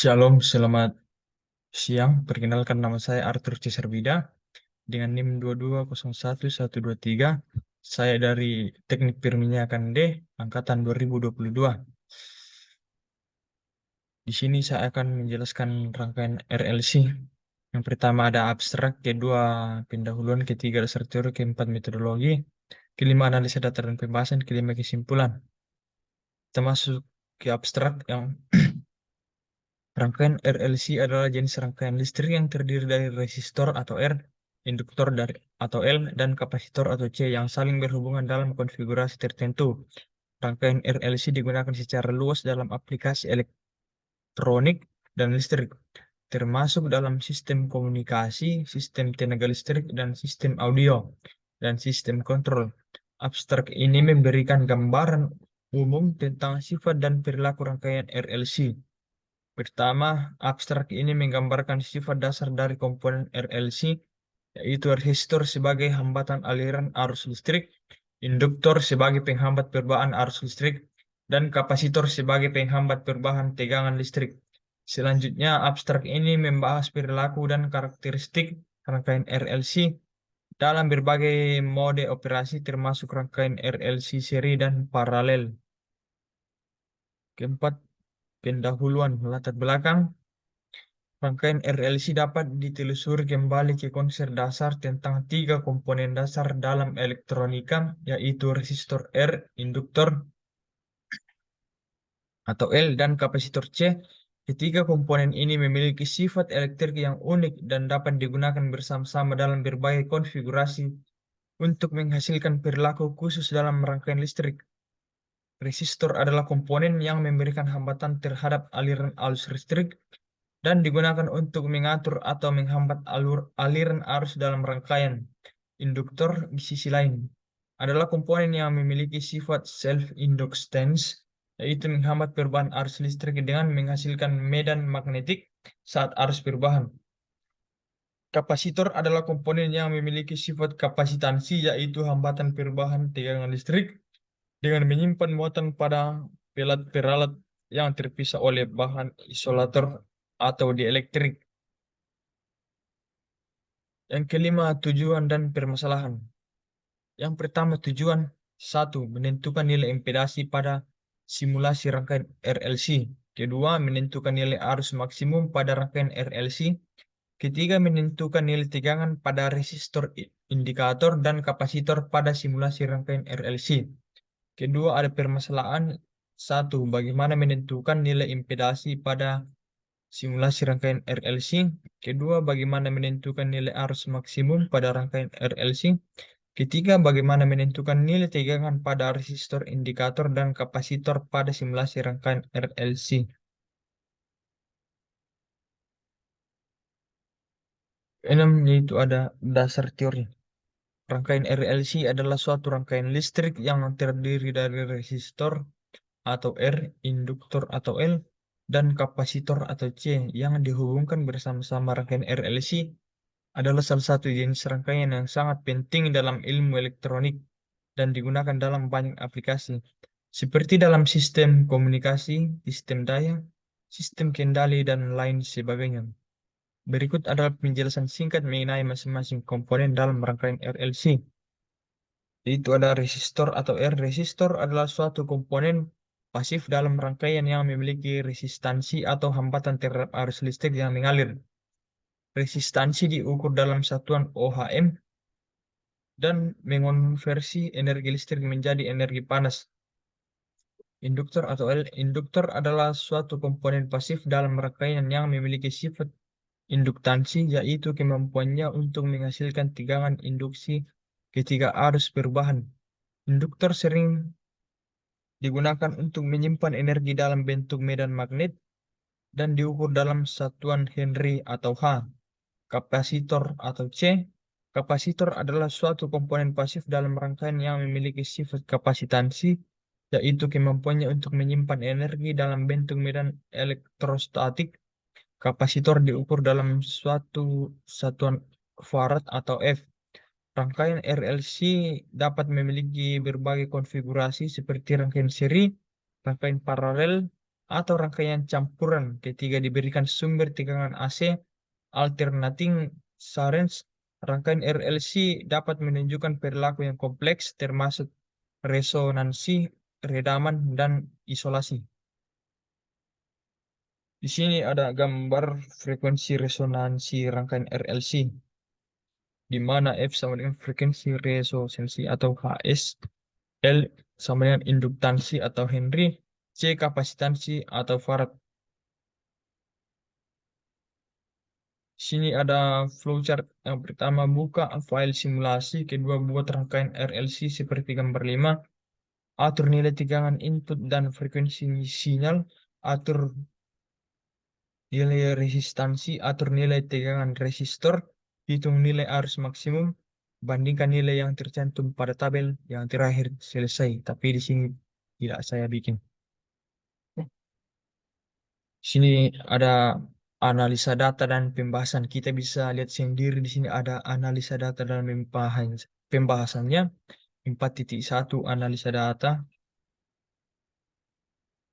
Shalom, selamat siang. Perkenalkan nama saya Arthur C. Serbida dengan NIM 2201123. Saya dari Teknik Perminyakan D, angkatan 2022. Di sini saya akan menjelaskan rangkaian RLC. Yang pertama ada abstrak, kedua pendahuluan, ketiga dasar teori, keempat metodologi, kelima analisa data dan pembahasan, kelima kesimpulan. Kita masuk ke abstrak yang rangkaian RLC adalah jenis rangkaian listrik yang terdiri dari resistor atau R, induktor atau L, dan kapasitor atau C yang saling berhubungan dalam konfigurasi tertentu. Rangkaian RLC digunakan secara luas dalam aplikasi elektronik dan listrik, termasuk dalam sistem komunikasi, sistem tenaga listrik, dan sistem audio, dan sistem kontrol. Abstrak ini memberikan gambaran umum tentang sifat dan perilaku rangkaian RLC. Pertama, abstrak ini menggambarkan sifat dasar dari komponen RLC, yaitu resistor sebagai hambatan aliran arus listrik, induktor sebagai penghambat perubahan arus listrik, dan kapasitor sebagai penghambat perubahan tegangan listrik. Selanjutnya, abstrak ini membahas perilaku dan karakteristik rangkaian RLC dalam berbagai mode operasi termasuk rangkaian RLC seri dan paralel. Keempat, pendahuluan latar belakang. Rangkaian RLC dapat ditelusuri kembali ke konsep dasar tentang tiga komponen dasar dalam elektronika, yaitu resistor R, induktor atau L, dan kapasitor C. Ketiga komponen ini memiliki sifat elektrik yang unik dan dapat digunakan bersama-sama dalam berbagai konfigurasi untuk menghasilkan perilaku khusus dalam rangkaian listrik. Resistor adalah komponen yang memberikan hambatan terhadap aliran arus listrik dan digunakan untuk mengatur atau menghambat aliran arus dalam rangkaian. Induktor di sisi lain adalah komponen yang memiliki sifat self-inductance, yaitu menghambat perubahan arus listrik dengan menghasilkan medan magnetik saat arus perubahan. Kapasitor adalah komponen yang memiliki sifat kapasitansi, yaitu hambatan perubahan tegangan listrik dengan menyimpan muatan pada pelat peralat yang terpisah oleh bahan isolator atau dielektrik. Yang kelima, tujuan dan permasalahan. Yang pertama, tujuan. Satu, menentukan nilai impedasi pada simulasi rangkaian RLC. Kedua, menentukan nilai arus maksimum pada rangkaian RLC. Ketiga, menentukan nilai tegangan pada resistor indikator dan kapasitor pada simulasi rangkaian RLC. Kedua, ada permasalahan. Satu, bagaimana menentukan nilai impedasi pada simulasi rangkaian RLC. Kedua, bagaimana menentukan nilai arus maksimum pada rangkaian RLC. Ketiga, bagaimana menentukan nilai tegangan pada resistor indikator dan kapasitor pada simulasi rangkaian RLC. Enam, yaitu ada dasar teori. Rangkaian RLC adalah suatu rangkaian listrik yang terdiri dari resistor atau R, induktor atau L, dan kapasitor atau C yang dihubungkan bersama-sama. Rangkaian RLC adalah salah satu jenis rangkaian yang sangat penting dalam ilmu elektronik dan digunakan dalam banyak aplikasi, seperti dalam sistem komunikasi, sistem daya, sistem kendali, dan lain sebagainya. Berikut adalah penjelasan singkat mengenai masing-masing komponen dalam rangkaian RLC. Itu ada resistor atau R. Resistor adalah suatu komponen pasif dalam rangkaian yang memiliki resistansi atau hambatan terhadap arus listrik yang mengalir. Resistansi diukur dalam satuan ohm dan mengonversi energi listrik menjadi energi panas. Induktor atau L. Induktor adalah suatu komponen pasif dalam rangkaian yang memiliki sifat induktansi, yaitu kemampuannya untuk menghasilkan tegangan induksi ketika arus perubahan. Induktor sering digunakan untuk menyimpan energi dalam bentuk medan magnet dan diukur dalam satuan Henry atau H. Kapasitor atau C. Kapasitor adalah suatu komponen pasif dalam rangkaian yang memiliki sifat kapasitansi, yaitu kemampuannya untuk menyimpan energi dalam bentuk medan elektrostatik. Kapasitor diukur dalam suatu satuan farad atau F. Rangkaian RLC dapat memiliki berbagai konfigurasi seperti rangkaian seri, rangkaian paralel, atau rangkaian campuran. Ketiga, diberikan sumber tegangan AC alternating currents. Rangkaian RLC dapat menunjukkan perilaku yang kompleks termasuk resonansi, redaman, dan isolasi. Di sini ada gambar frekuensi resonansi rangkaian RLC, di mana F sama dengan frekuensi resonansi atau Hs, L sama dengan induktansi atau Henry, C kapasitansi atau Farad. Di sini ada flowchart. Yang pertama, buka file simulasi. Kedua, buat rangkaian RLC seperti gambar 5. Atur nilai tegangan input dan frekuensi sinyal. Atur nilai resistansi. Atur nilai tegangan resistor. Hitung nilai arus maksimum. Bandingkan nilai yang tercantum pada tabel. Yang terakhir selesai. Tapi di sini tidak saya bikin. Di sini ada analisa data dan pembahasan. Kita bisa lihat sendiri di sini ada analisa data dan pembahasannya. 4.1 analisa data.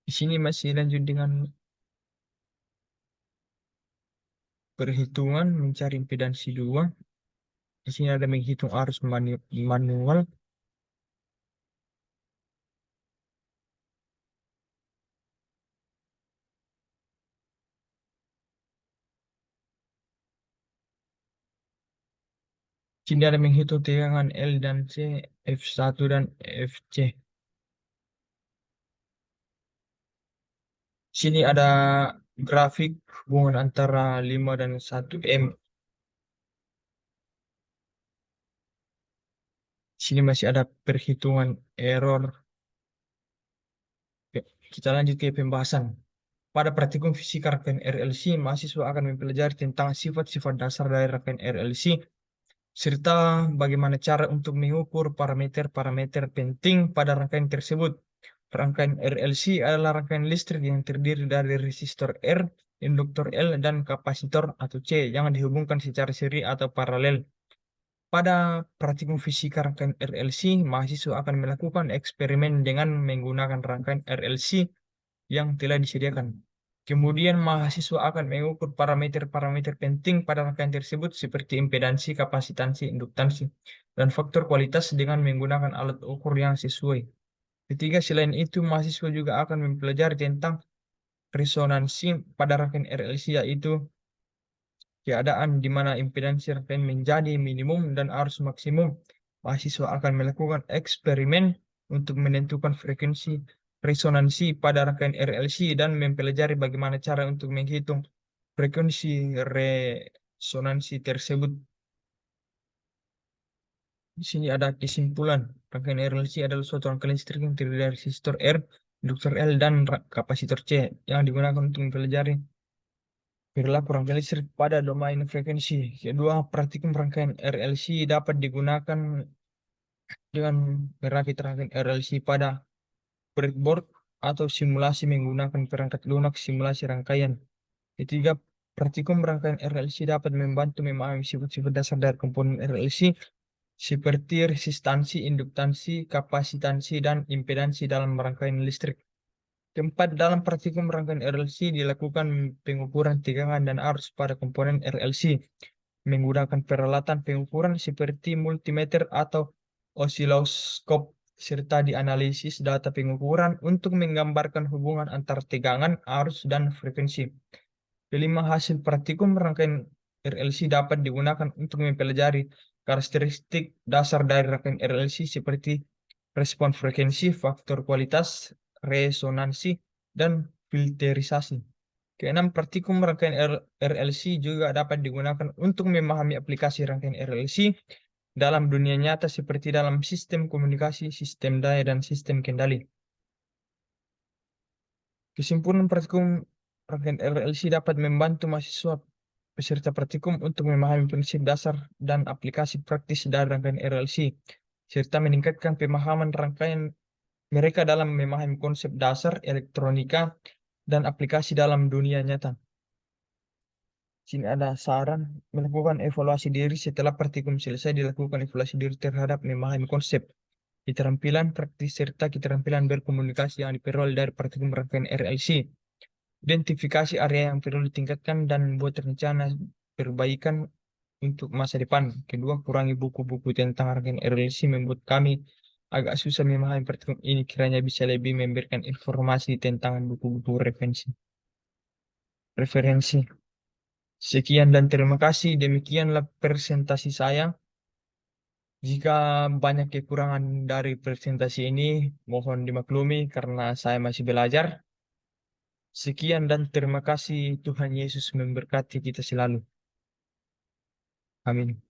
Di sini masih lanjut dengan perhitungan mencari impedansi 2. Di sini ada menghitung arus manual. Di sini ada menghitung tegangan L dan C, F1 dan Fc. Di sini ada grafik hubungan antara 5 dan 1 M. Di sini masih ada perhitungan error. Oke, kita lanjut ke pembahasan. Pada praktikum fisika rangkaian RLC, mahasiswa akan mempelajari tentang sifat-sifat dasar dari rangkaian RLC, serta bagaimana cara untuk mengukur parameter-parameter penting pada rangkaian tersebut. Rangkaian RLC adalah rangkaian listrik yang terdiri dari resistor R, induktor L, dan kapasitor atau C yang dihubungkan secara seri atau paralel. Pada praktikum fisika rangkaian RLC, mahasiswa akan melakukan eksperimen dengan menggunakan rangkaian RLC yang telah disediakan. Kemudian mahasiswa akan mengukur parameter-parameter penting pada rangkaian tersebut seperti impedansi, kapasitansi, induktansi, dan faktor kualitas dengan menggunakan alat ukur yang sesuai. Ketiga, selain itu mahasiswa juga akan mempelajari tentang resonansi pada rangkaian RLC, yaitu keadaan di mana impedansi rangkaian menjadi minimum dan arus maksimum. Mahasiswa akan melakukan eksperimen untuk menentukan frekuensi resonansi pada rangkaian RLC dan mempelajari bagaimana cara untuk menghitung frekuensi resonansi tersebut. Di sini ada kesimpulan. Rangkaian RLC adalah suatu rangkaian listrik yang terdiri dari resistor R, induktor L, dan kapasitor C yang digunakan untuk mempelajari perilaku rangkaian listrik pada domain frekuensi. Kedua, praktikum rangkaian RLC dapat digunakan dengan merakit rangkaian RLC pada breadboard atau simulasi menggunakan perangkat lunak simulasi rangkaian. Ketiga, praktikum rangkaian RLC dapat membantu memahami sifat-sifat dasar dari komponen RLC seperti resistansi, induktansi, kapasitansi, dan impedansi dalam rangkaian listrik. Keempat, dalam praktikum rangkaian RLC dilakukan pengukuran tegangan dan arus pada komponen RLC menggunakan peralatan pengukuran seperti multimeter atau osiloskop serta dianalisis data pengukuran untuk menggambarkan hubungan antar tegangan, arus, dan frekuensi. Kelima, hasil praktikum rangkaian RLC dapat digunakan untuk mempelajari karakteristik dasar dari rangkaian RLC seperti respon frekuensi, faktor kualitas, resonansi, dan filterisasi. Keenam, praktikum rangkaian RLC juga dapat digunakan untuk memahami aplikasi rangkaian RLC dalam dunia nyata seperti dalam sistem komunikasi, sistem daya, dan sistem kendali. Kesimpulan praktikum rangkaian RLC dapat membantu mahasiswa peserta praktikum untuk memahami prinsip dasar dan aplikasi praktis dari rangkaian RLC, serta meningkatkan pemahaman rangkaian mereka dalam memahami konsep dasar elektronika dan aplikasi dalam dunia nyata. Sini ada saran melakukan evaluasi diri setelah praktikum selesai, dilakukan evaluasi diri terhadap memahami konsep, keterampilan praktis serta keterampilan berkomunikasi yang diperoleh dari praktikum rangkaian RLC. Identifikasi area yang perlu ditingkatkan dan buat rencana perbaikan untuk masa depan. Kedua, kurangi buku-buku tentang rangkaian RLC membuat kami agak susah memahami pertemuan ini. Kiranya bisa lebih memberikan informasi tentang buku-buku referensi. Sekian dan terima kasih. Demikianlah presentasi saya. Jika banyak kekurangan dari presentasi ini, mohon dimaklumi karena saya masih belajar. Sekian dan terima kasih. Tuhan Yesus memberkati kita selalu. Amin.